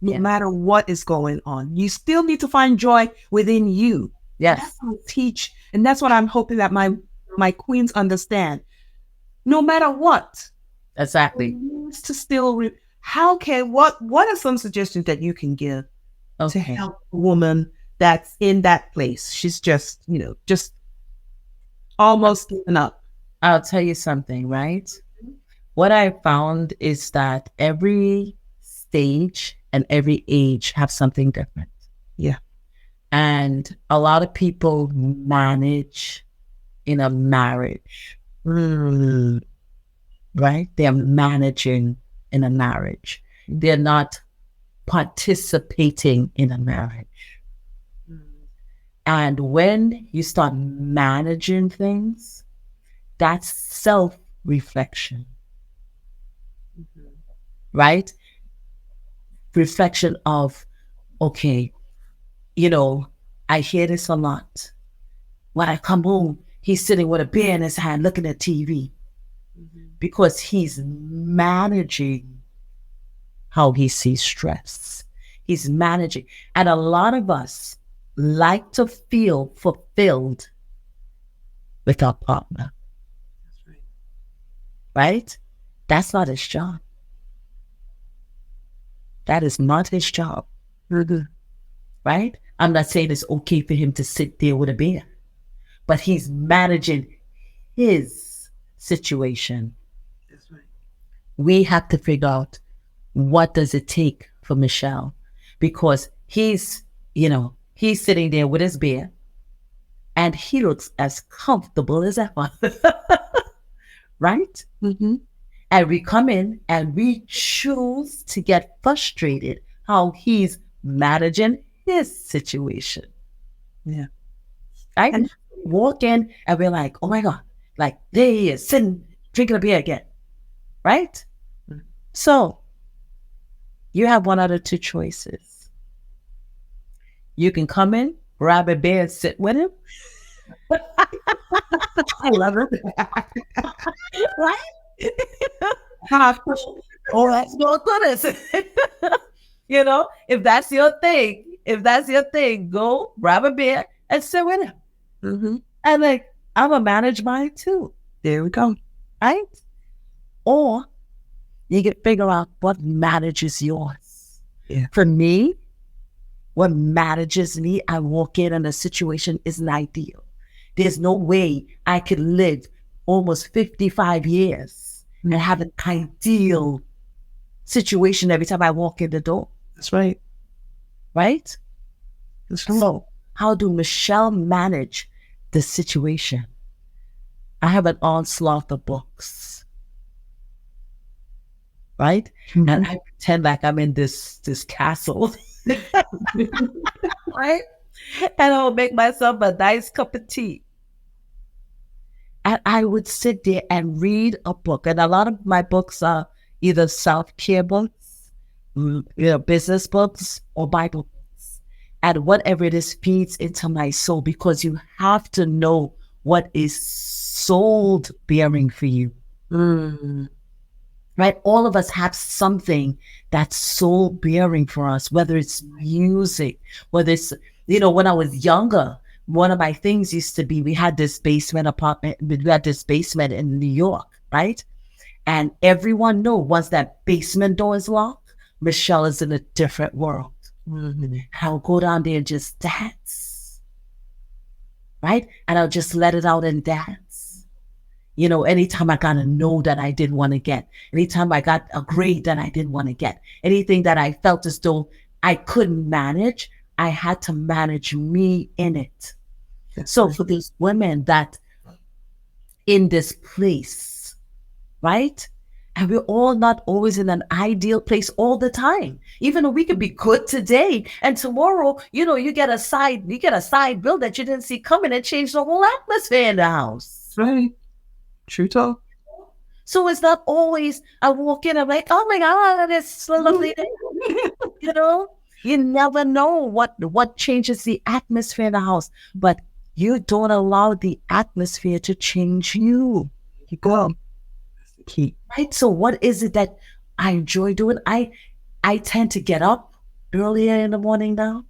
no matter what is going on. You still need to find joy within you. Yes. That's what I teach, and that's what I'm hoping that my queens understand. No matter what. Exactly. To still, what are some suggestions that you can give to help a woman that's in that place? She's just almost given up. I'll tell you something, right? What I found is that every stage and every age have something different. Yeah. And a lot of people manage in a marriage, right? They're managing in a marriage. They're not participating in a marriage. And when you start managing things, that's self-reflection, right? Reflection of, okay, I hear this a lot. When I come home, he's sitting with a beer in his hand looking at TV because he's managing how he sees stress. He's managing. And a lot of us like to feel fulfilled with our partner. That's right. Right? That's not his job. That is not his job. Right? I'm not saying it's okay for him to sit there with a beer, but he's managing his situation. That's right. We have to figure out, what does it take for Michelle? Because he's sitting there with his beer and he looks as comfortable as ever. Right? Mm-hmm. And we come in and we choose to get frustrated how he's managing his situation. Yeah. Right? And Walk in and we're like, oh my God, like there he is sitting, drinking a beer again. Right? Mhm. So you have one out of two choices. You can come in, grab a beer and sit with him. I love it. Right? Half. Oh, that's no goodness. If that's your thing, go grab a beer and sit with him. Mm-hmm. And like, I'm gonna manage mine too. There we go. Right? Or you can figure out what manages yours. Yeah. For me, what manages me, I walk in and the situation isn't ideal. There's no way I could live almost 55 years and have an ideal situation every time I walk in the door. That's right. Right? That's right. So, how do Michelle manage the situation? I have an onslaught of books. Right? Mhm. And I pretend like I'm in this castle. Right? And I'll make myself a nice cup of tea. And I would sit there and read a book. And a lot of my books are either self-care books, business books, or Bible books. And whatever it is feeds into my soul, because you have to know what is soul bearing for you. Mm. Right? All of us have something that's soul bearing for us, whether it's music, whether it's, when I was younger, one of my things used to be, we had this basement apartment, we had this basement in New York, right? And everyone knew once that basement door is locked, Michelle is in a different world. Mm-hmm. I'll go down there and just dance, right? And I'll just let it out and dance. Anytime I got a no that I didn't want to get, anytime I got a grade that I didn't want to get, anything that I felt as though I couldn't manage, I had to manage me in it. So for these women that in this place, right? And we're all not always in an ideal place all the time. Even though we could be good today and tomorrow, you get a side bill that you didn't see coming and change the whole atmosphere in the house. That's right. True talk. So it's not always I walk in, I'm like, oh my God, it's so lovely. You never know what changes the atmosphere in the house, but you don't allow the atmosphere to change you. You go. That's the key. Right? So what is it that I enjoy doing? I tend to get up earlier in the morning now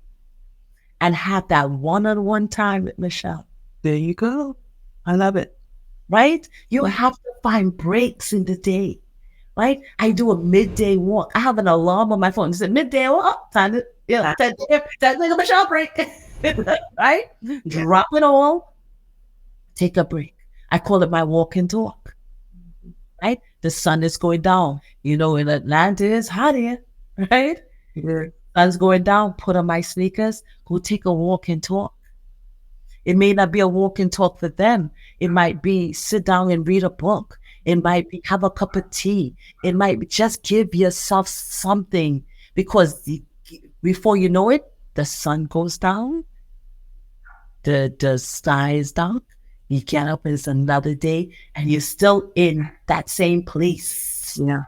and have that one-on-one time with Michelle. There you go. I love it. Right? You have to find breaks in the day. Right? I do a midday walk. I have an alarm on my phone. It said midday walk. Time to take a Michelle break. Right? Drop it all. Take a break. I call it my walk and talk. Right? The sun is going down. In Atlanta, it's hot here. Right? Yeah. Sun's going down. Put on my sneakers. Go take a walk and talk. It may not be a walk and talk for them. It might be sit down and read a book. It might be have a cup of tea. It might be just give yourself something, because before you know it, the sun goes down. The sky is dark. You get up, it's another day, and you're still in that same place. Yeah.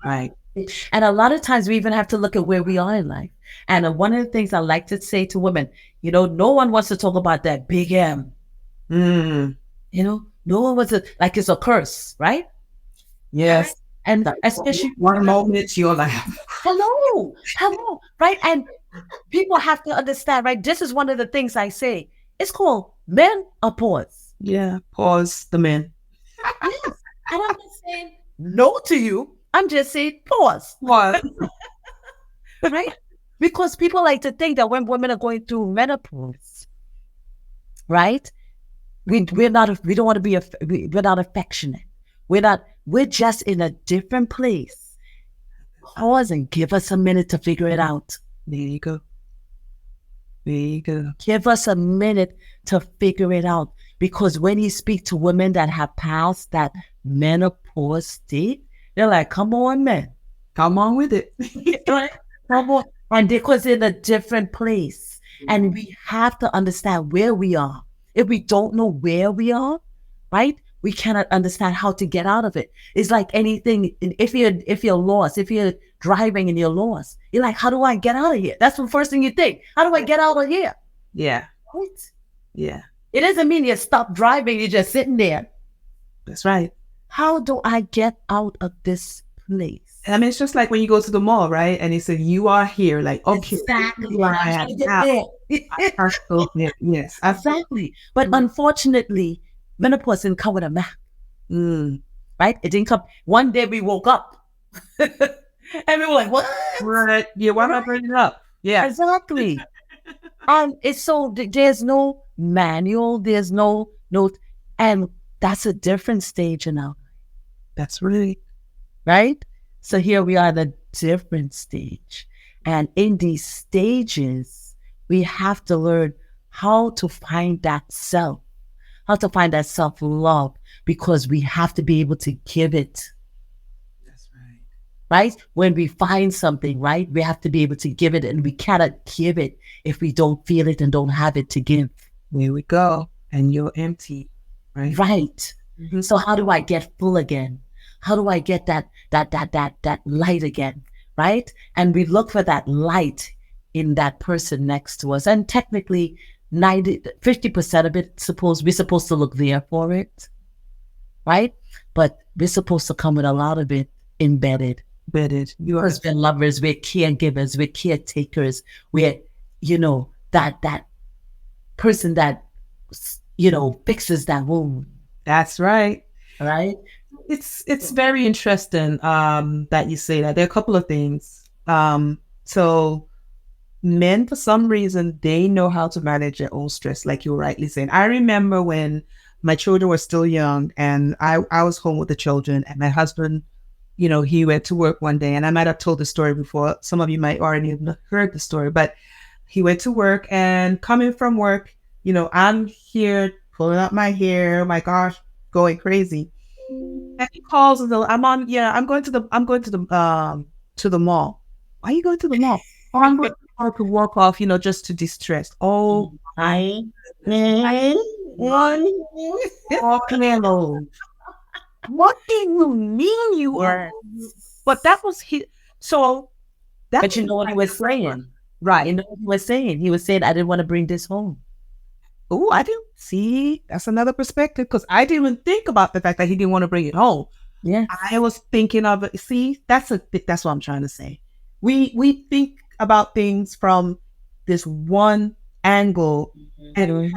Right. And a lot of times we even have to look at where we are in life. And one of the things I like to say to women, no one wants to talk about that big M. Mm. No one wants to, like it's a curse, right? Yes. And That especially one moment you're like, hello, right? And people have to understand, right? This is one of the things I say. It's called menopause. yeah, pause the man. Yes. And I'm not saying no to you. I'm just saying pause, What? right? Because people like to think that when women are going through menopause, right? We don't want to be we're not affectionate. We're just in a different place. Pause and give us a minute to figure it out. There you go. There you go. Give us a minute to figure it out. Because when you speak to women that have passed that menopause state, they're like, come on, man. Come on with it. Come on. And because in a different place. And we have to understand where we are. If we don't know where we are, right, we cannot understand how to get out of it. It's like anything. If you're lost, if you're driving and you're lost, you're like, how do I get out of here? That's the first thing you think. How do I get out of here? Yeah. Right? Yeah. It doesn't mean you stop driving. You're just sitting there. That's right. How do I get out of this place? I mean, it's just like when you go to the mall, right? And they say, you are here. Like, okay. Exactly. Yes. Exactly. But unfortunately, menopause didn't come with a map. Right? It didn't come. One day we woke up. And we were like, what? Right. Yeah, why not bring it up? Yeah. Exactly. And it's so, there's no manual, there's no note. And that's a different stage in our life. That's really right. So here we are at a different stage. And in these stages, we have to learn how to find that self, how to find that self-love, because we have to be able to give it. That's right. Right? When we find something, right, we have to be able to give it, and we cannot give it if we don't feel it and don't have it to give. There we go. And you're empty, right? Right. Mm-hmm. So how do I get full again? How do I get that light again? Right? And we look for that light in that person next to us. And technically 50% of it, we're supposed to look there for it. Right? But we're supposed to come with a lot of it embedded. Because we're lovers, we're caregivers, we're caretakers, we're, that person that, fixes that wound. That's right. Right? It's very interesting that you say that. There are a couple of things. So men, for some reason, they know how to manage their own stress, like you were rightly saying. I remember when my children were still young and I was home with the children, and my husband, he went to work one day, and I might have told the story before. Some of you might already have heard the story, but he went to work, and coming from work, I'm here pulling up my hair, my gosh, going crazy. And he calls and I'm going to the mall. Why are you going to the mall? Oh, I'm going to walk off, just to distress. Oh, what do you mean you are? But that was his. So that. But you know what he was saying, right? You know what he was saying. He was saying, I didn't want to bring this home. Oh, I do. See, that's another perspective, because I didn't even think about the fact that he didn't want to bring it home. Yeah, I was thinking of it. See, that's what I'm trying to say. We think about things from this one angle, and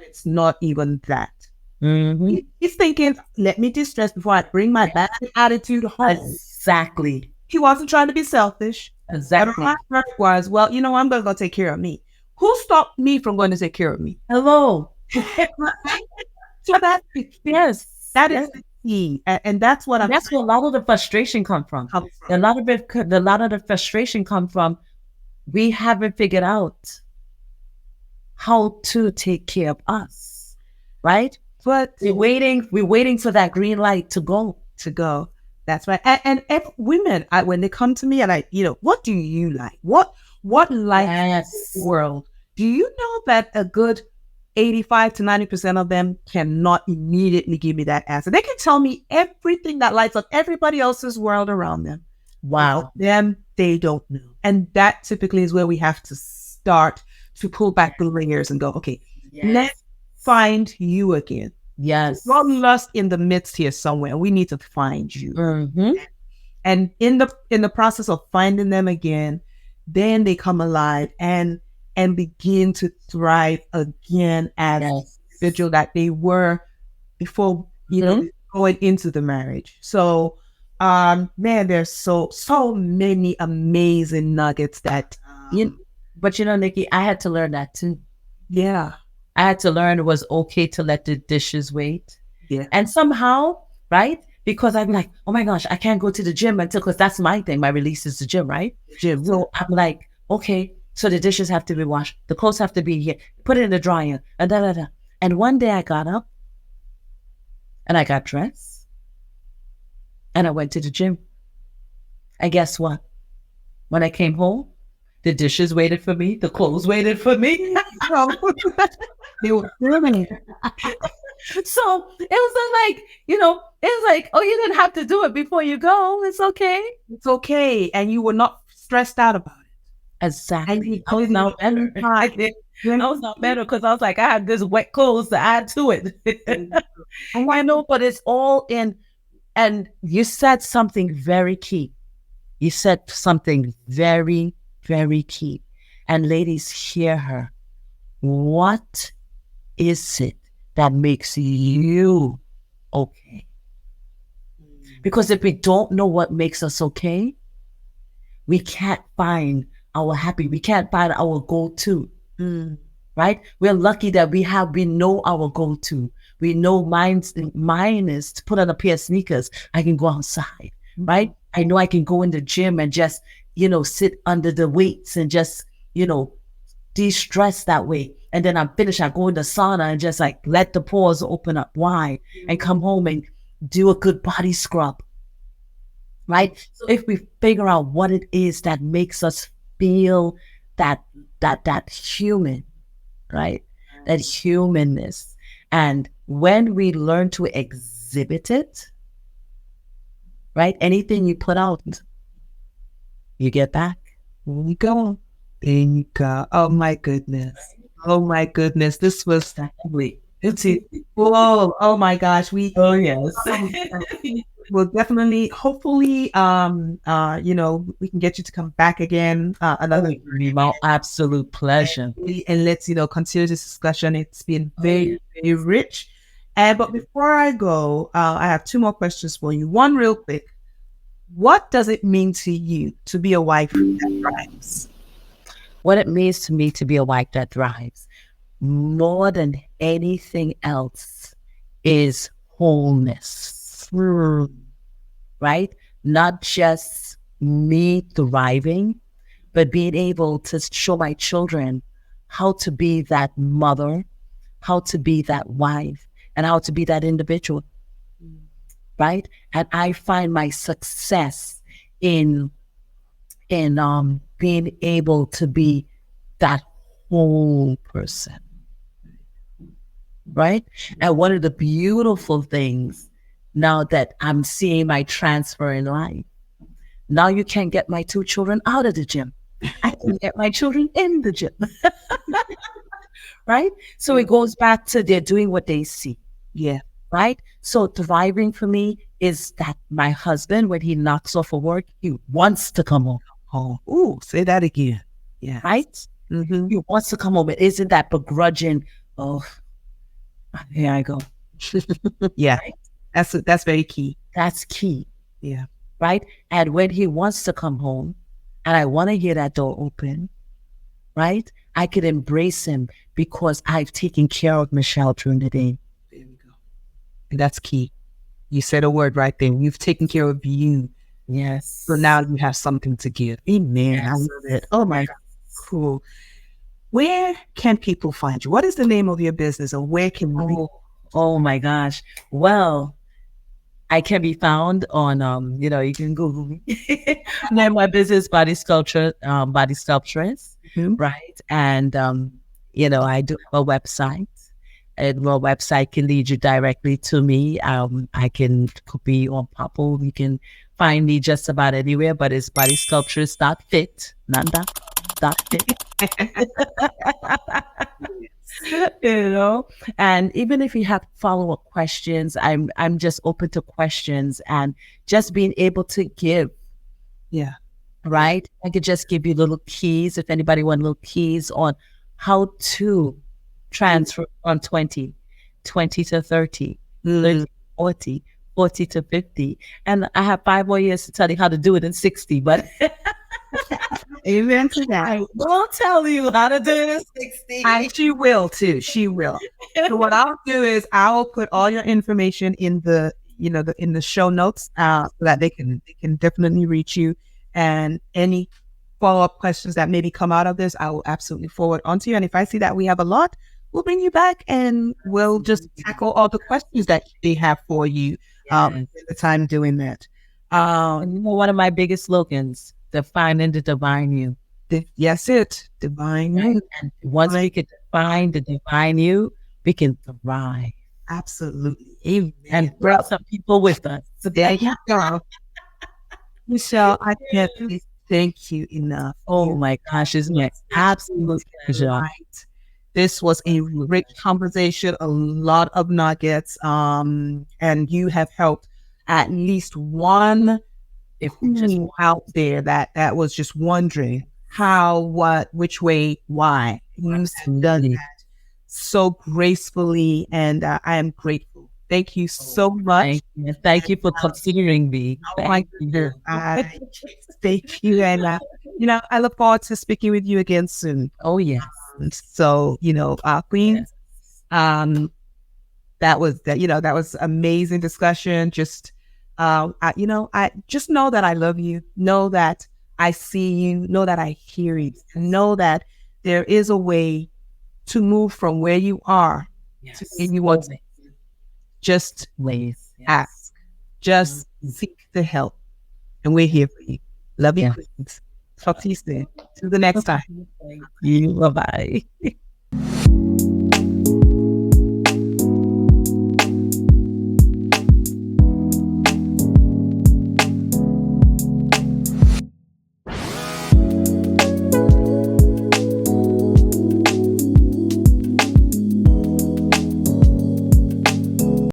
it's not even that. He's thinking, let me distress before I bring my bad attitude home. Exactly. He wasn't trying to be selfish. Exactly. My heart was, well, I'm going to go take care of me. Who stopped me from going to take care of me? Hello. So that is the key, and that's what that's where a lot of the frustration come from. A lot of the frustration come from we haven't figured out how to take care of us, right? But we're waiting for that green light to go. That's right. And women, when they come to me and what do you like? What life world? Do you know that a good 85 to 90% of them cannot immediately give me that answer? They can tell me everything that lights up everybody else's world around them. Wow. Them, they don't know. And that typically is where we have to start to pull back the layers and go, okay, let's find you again. Yes. You're lost in the midst here somewhere. We need to find you. And in the process of finding them again, then they come alive and begin to thrive again as Yes. individual that they were before, going into the marriage. So man, there's so many amazing nuggets that But Nikki, I had to learn that too. yeah. I had to learn it was okay to let the dishes wait. Yeah. And somehow, right? Because I'm like, oh my gosh, I can't go to the gym until, because that's my thing. My release is the gym, right? Jim. So I'm like, okay, so the dishes have to be washed. The clothes have to be here. Put it in the dryer. And da da da. And one day I got up and I got dressed and I went to the gym. And guess what? When I came home, the dishes waited for me. The clothes waited for me. They were feeling So it was like, it was like, oh, you didn't have to do it before you go. It's okay. it's okay. And you were not stressed out about it. Exactly. I was now better. I was not better because I was like, I had this wet clothes to add to it. I know, but it's all in. And you said something very key. You said something very, very key. And ladies, hear her. What is it that makes you okay? Because if we don't know what makes us okay, we can't find our happy. We can't find our go-to. Right? We're lucky that we know our go-to. We know mine is to put on a pair of sneakers. I can go outside, right? I know I can go in the gym and just, sit under the weights and just, de-stress that way. And then I'm finished. I go in the sauna and just like let the pores open up wide and come home and do a good body scrub. Right? So if we figure out what it is that makes us feel that human, right? That humanness. And when we learn to exhibit it, right? Anything you put out, you get back. There you go. There you go. Oh my goodness. Oh my goodness. This was whoa. Oh my gosh. Oh yes. We'll definitely, hopefully, we can get you to come back again. Another my absolute pleasure. And let's, continue this discussion. It's been very, very rich. But before I go, I have two more questions for you. One real quick. What does it mean to you to be a wife that thrives? What it means to me to be a wife that thrives, more than anything else, is wholeness. Right? Not just me thriving, but being able to show my children how to be that mother, how to be that wife, and how to be that individual. Right? And I find my success in being able to be that whole person. Right? And one of the beautiful things now that I'm seeing my transfer in life, now you can't get my two children out of the gym. I can get my children in the gym. Right? So it goes back to they're doing what they see. Yeah. Right? So thriving for me is that my husband, when he knocks off of work, he wants to come home. Oh, ooh, say that again. Yeah. Right? Mm-hmm. He wants to come home. It isn't that begrudging, oh, here I go. Yeah. Right? That's very key. That's key. Yeah. Right? And when he wants to come home and I want to hear that door open, right? I could embrace him because I've taken care of Michelle during the day. There we go. And that's key. You said a word right there. You've taken care of you. Yes. So now you have something to give. Amen. Yes. I love it. Oh my God. Cool. Where can people find you? What is the name of your business, or where can we? Oh my gosh. Well, I can be found on, you can Google me. Name my business, Body Sculpturist, right? And, I do a website, and my website can lead you directly to me. I could be on Popple. You can find me just about anywhere, but it's bodysculpturist.fit, not .com. nothing. You know, and even if you have follow-up questions, I'm just open to questions and just being able to give. Yeah. Right. I could just give you little keys if anybody want little keys on how to transfer on 20, 20 to 30, 30 to 40, 40 to 50. And I have 5 more years to tell you how to do it in 60, but Amen to that. I won't tell you how to do it in 60. And she will too. She will. So what I'll do is I'll put all your information in the, in the show notes, so that they can definitely reach you. And any follow-up questions that maybe come out of this, I will absolutely forward onto you. And if I see that we have a lot, we'll bring you back and we'll just tackle all the questions that they have for you at the time doing that. One of my biggest slogans, defining the divine you. Yes, it. Divine you. And once we can define the divine you, we can thrive. Absolutely. Amen. And bring some people with us. So there you go. Michelle, I can't thank you enough. Oh my gosh, isn't it? Absolute pleasure. Right. This was a rich conversation, a lot of nuggets, and you have helped at least one, if just out there that was just wondering how, what, which way, why. You've done that so gracefully, and I am grateful. Thank you so much. Thank you for considering me. Thank you. Thank you. And, I look forward to speaking with you again soon. Oh, yes. So, Queen, that was amazing discussion. Just, I just know that I love you. Know that I see you. Know that I hear you. Know that there is a way to move from where you are to where you want to. Just ask. Just seek the help. And we're here for you. Love you, Queens. Talk to you soon. Till the next time. Bye-bye.